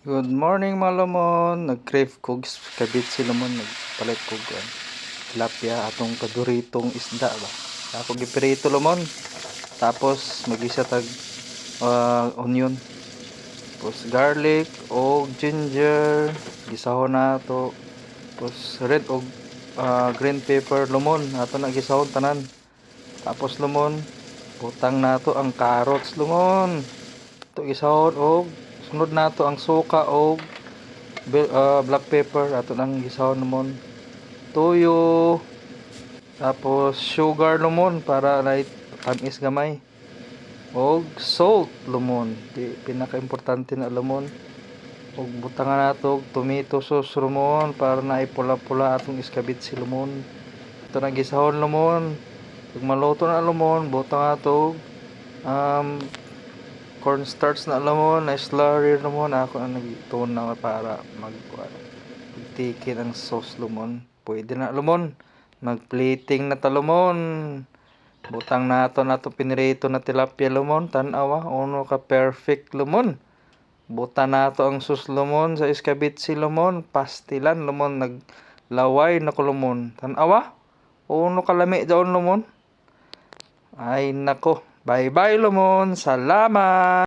Good morning mga lamon. Nag-crave kog kabit si lamon. Nagpalit kog tilapia atong paboritong isda ba. Ako gipirito lamon. Tapos magisa tag onion. Tapos garlic o ginger. Gisahon na to. Tapos red o green pepper lamon. Ato na gisahon tanan. Tapos lamon. Butang na to ang carrots lamon. Ito gisahon o sunod na to ang suka o black pepper ato nang gisahon namon, tuyo, tapos sugar lumon para light tamis gamay, og salt lumon di pinaka-importante na lumon, og butangan nato tomato sauce lumon para na pula-pula atong iskabitsi lumon. Ito na gisahon lumon, pag maluto na lumon butang nato cornstarch na lamon, na slurry lamon. Ako ang nagituon na para magtikin ang sauce lamon. Pwede na lamon. Mag-plating na ta lamon. Butang nato pinirito na tilapia lamon. Tanawa, uno ka perfect lamon. Butang nato ang sauce lamon sa iskabitsi lamon. Pastilan lamon, naglaway na ko lamon. Tanawa, uno ka lami daon lamon. Ay nako, bye bye lamon. Salamat.